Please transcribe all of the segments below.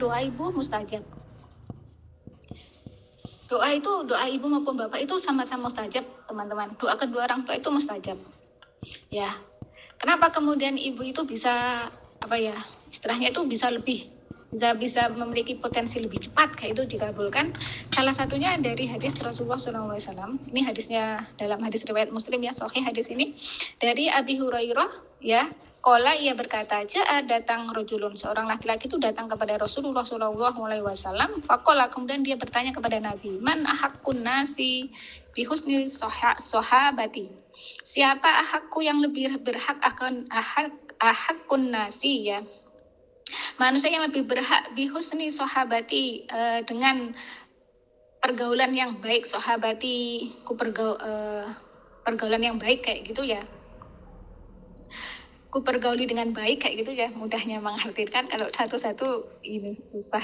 doa ibu mustajab. Doa ibu maupun bapak itu sama-sama mustajab, teman-teman. Doa kedua orang tua itu mustajab. Ya. Kenapa kemudian ibu itu bisa istilahnya itu bisa memiliki potensi lebih cepat kayak itu dikabulkan? Salah satunya dari hadis Rasulullah SAW. Ini hadisnya dalam hadis riwayat Muslim ya, sahih hadis ini dari Abi Hurairah ya. Qala, ia berkata, datang rajulun, seorang laki-laki itu datang kepada Rasulullah SAW. Faqala, kemudian dia bertanya kepada Nabi, man ahaqqun nasi bihusnil sahabati. Siapa ahakku yang lebih berhak akan ahaqqun nasi ya. Manusia yang lebih berhak bihusni sahabati, dengan pergaulan yang baik, sahabati pergaulan yang baik kayak gitu ya. Ku pergauli dengan baik kayak gitu ya, mudahnya mengartikan. Kalau satu-satu ini susah,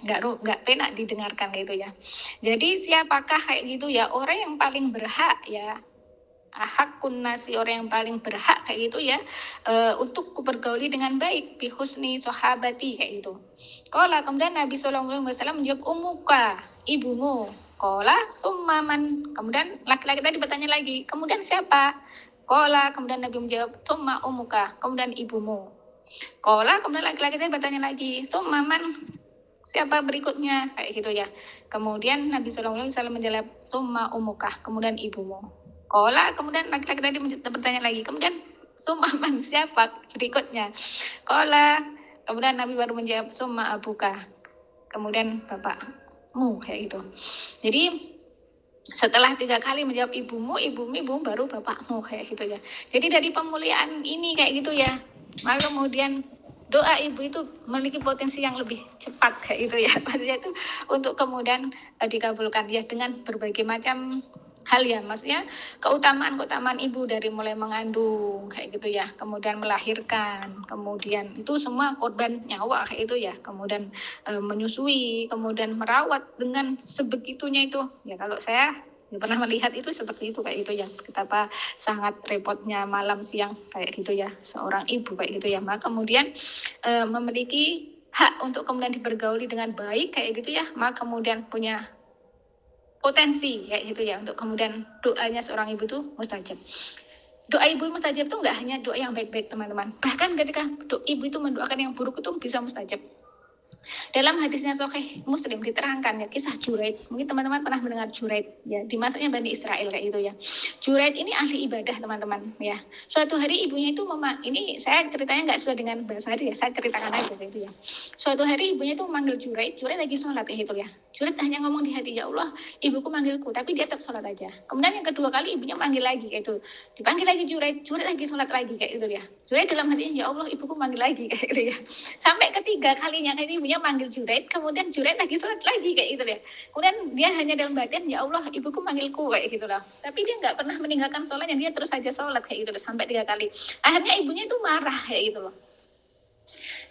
nggak penak didengarkan gitu ya. Jadi siapakah kayak gitu ya, orang yang paling berhak ya, ahakun nasi, orang yang paling berhak kayak gitu ya, untuk ku pergauli dengan baik, bihusni sahabati kayak gitu. Qala, kemudian Nabi SAW menjawab, umuka, ibumu. Qala summaman, kemudian laki-laki tadi bertanya lagi, kemudian siapa? Qala, kemudian Nabi menjawab, summa umuka, kemudian ibumu. Qala, kemudian laki-laki tadi bertanya lagi, summaman, siapa berikutnya kayak gitu ya. Kemudian Nabi SAW menjawab, summa umuka, kemudian ibumu. Qala, kemudian laki-laki tadi bertanya lagi, kemudian summaman, siapa berikutnya? Qala, kemudian Nabi baru menjawab, summa abuka, kemudian bapakmu kayak gitu. Jadi setelah 3 kali menjawab ibumu baru bapakmu kayak gitu ya. Jadi dari pemuliaan ini kayak gitu ya, maka kemudian doa ibu itu memiliki potensi yang lebih cepat kayak gitu ya. Maksudnya itu untuk kemudian dikabulkan ya dengan berbagai macam hal ya, maksudnya keutamaan ibu dari mulai mengandung kayak gitu ya, kemudian melahirkan, kemudian itu semua korban nyawa kayak itu ya, kemudian menyusui, kemudian merawat dengan sebegitunya itu ya. Kalau saya pernah melihat itu seperti itu kayak gitu ya, betapa sangat repotnya malam siang kayak gitu ya seorang ibu kayak gitu ya. Maka kemudian memiliki hak untuk kemudian dipergauli dengan baik kayak gitu ya, maka kemudian punya potensi kayak gitu ya untuk kemudian doanya seorang ibu itu mustajab. Doa ibu mustajab itu nggak hanya doa yang baik-baik teman-teman, bahkan ketika ibu itu mendoakan yang buruk itu bisa mustajab. Dalam hadisnya sahih Muslim diterangkan ya kisah Juraid. Mungkin teman-teman pernah mendengar Juraid ya, di masanya Bani Israel kayak gitu ya. Juraid ini ahli ibadah teman-teman ya. Suatu hari ibunya itu ini saya ceritanya nggak sesuai dengan bahasa hadis ya, saya ceritakan aja kayak gitu ya. Suatu hari ibunya itu memanggil Juraid lagi sholat kayak gitu ya. Juraid hanya ngomong di hati, ya Allah, ibuku manggilku, tapi dia tetap sholat aja. Kemudian yang kedua kali ibunya manggil lagi kayak itu. Dipanggil lagi Juraid lagi sholat lagi kayak gitu ya. Juraid dalam hatinya, ya Allah, ibuku manggil lagi kayak gitu ya. Sampai ketiga kalinya kayak ibunya manggil Juraid, kemudian Juraid lagi sholat lagi kayak gitu ya. Kemudian dia hanya dalam batin, ya Allah, ibuku manggilku kayak gitu lah. Tapi dia nggak pernah meninggalkan sholatnya, dia terus saja sholat kayak gitu loh, sampai 3 kali. Akhirnya ibunya itu marah kayak gitu loh.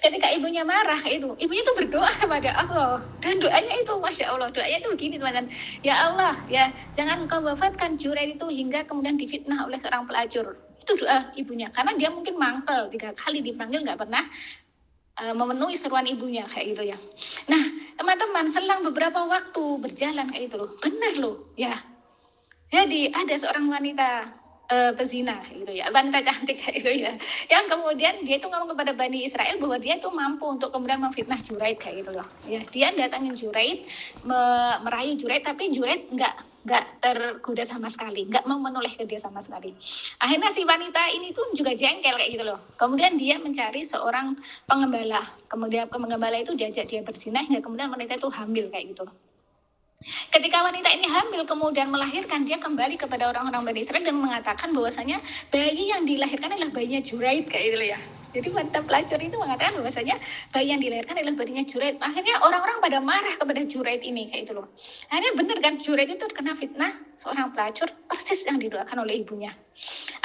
Ketika ibunya marah itu, ibunya itu berdoa kepada Allah, dan doanya itu Masya Allah, doanya itu begini teman-teman, ya Allah ya, jangan kau wafatkan Juraid itu hingga kemudian difitnah oleh seorang pelacur. Itu doa ibunya, karena dia mungkin mangkel 3 kali dipanggil nggak pernah memenuhi seruan ibunya kayak gitu ya. Nah teman-teman, selang beberapa waktu berjalan kayak gitu loh, benar loh ya, jadi ada seorang wanita pezina gitu ya, wanita cantik kayak gitu ya, yang kemudian dia itu ngomong kepada Bani Israel bahwa dia itu mampu untuk kemudian memfitnah Juraid kayak gitu loh ya. Dia datangin Juraid, merayu Juraid, tapi Juraid nggak tergoda sama sekali, nggak mau menoleh ke dia sama sekali. Akhirnya si wanita ini tuh juga jengkel kayak gitu loh. Kemudian dia mencari seorang pengembala, kemudian pengembala itu diajak dia berzina hingga kemudian wanita itu hamil kayak gitu loh. Ketika wanita ini hamil kemudian melahirkan, dia kembali kepada orang-orang Bani Israel dan mengatakan bahwasanya bayi yang dilahirkan adalah bayinya Juraid kayak gitu ya. Jadi wanita pelacur itu mengatakan bahwasanya bayi yang dilahirkan adalah bayinya Juraid. Akhirnya orang-orang pada marah kepada Juraid ini kayak itu loh. Akhirnya benar kan, Juraid itu terkena fitnah seorang pelacur persis yang didoakan oleh ibunya.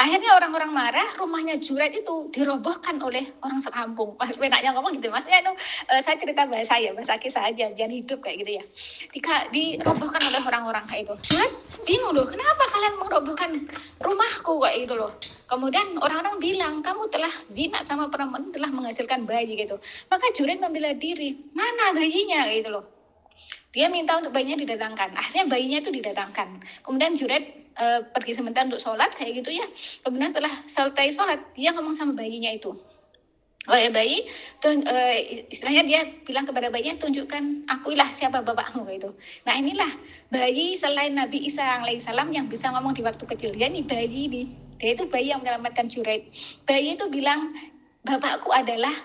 Akhirnya orang-orang marah, rumahnya Juraid itu dirobohkan oleh orang sekampung. Enaknya ngomong gitu, maksudnya itu saya cerita bahasa kisah aja biar hidup kayak gitu ya. Dirobohkan oleh orang-orang kayak itu. Juraid bingung loh, kenapa kalian merobohkan rumahku kayak gitu loh. Kemudian orang-orang bilang, kamu telah zina sama perempuan, telah menghasilkan bayi gitu. Maka Juret membela diri, mana bayinya gitu loh. Dia minta untuk bayinya didatangkan. Akhirnya bayinya itu didatangkan. Kemudian Juret pergi sebentar untuk sholat kayak gitu ya. Kemudian telah selesai sholat, dia ngomong sama bayinya itu. Oh ya bayi, istilahnya dia bilang kepada bayinya, tunjukkan akulah siapa bapakmu gitu. Nah inilah bayi selain Nabi Isa alaihissalam yang bisa ngomong di waktu kecil. Dia nih bayi ini, dia itu bayi yang menyelamatkan Juret. Bayi itu bilang, bapakku adalah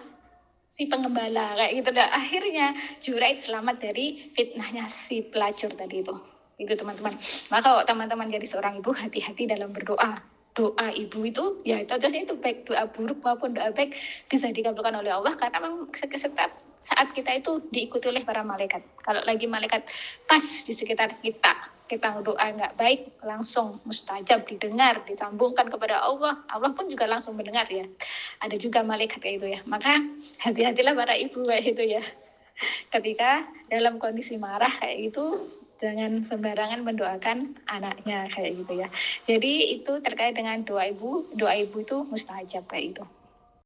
si pengembala kayak gitu. Dan akhirnya Juret selamat dari fitnahnya si pelacur tadi itu. Itu teman-teman. Maka kalau teman-teman jadi seorang ibu, hati-hati dalam berdoa. Doa ibu itu ya contohnya itu baik doa buruk maupun doa baik bisa dikabulkan oleh Allah, karena memang setiap saat kita itu diikuti oleh para malaikat. Kalau lagi malaikat pas di sekitar kita doa nggak baik, langsung mustajab, didengar, disambungkan kepada Allah. Allah pun juga langsung mendengar ya. Ada juga malaikat kayak itu ya. Maka hati-hatilah para ibu kayak itu ya. Ketika dalam kondisi marah kayak gitu, jangan sembarangan mendoakan anaknya kayak gitu ya. Jadi itu terkait dengan doa ibu itu mustajab kayak itu.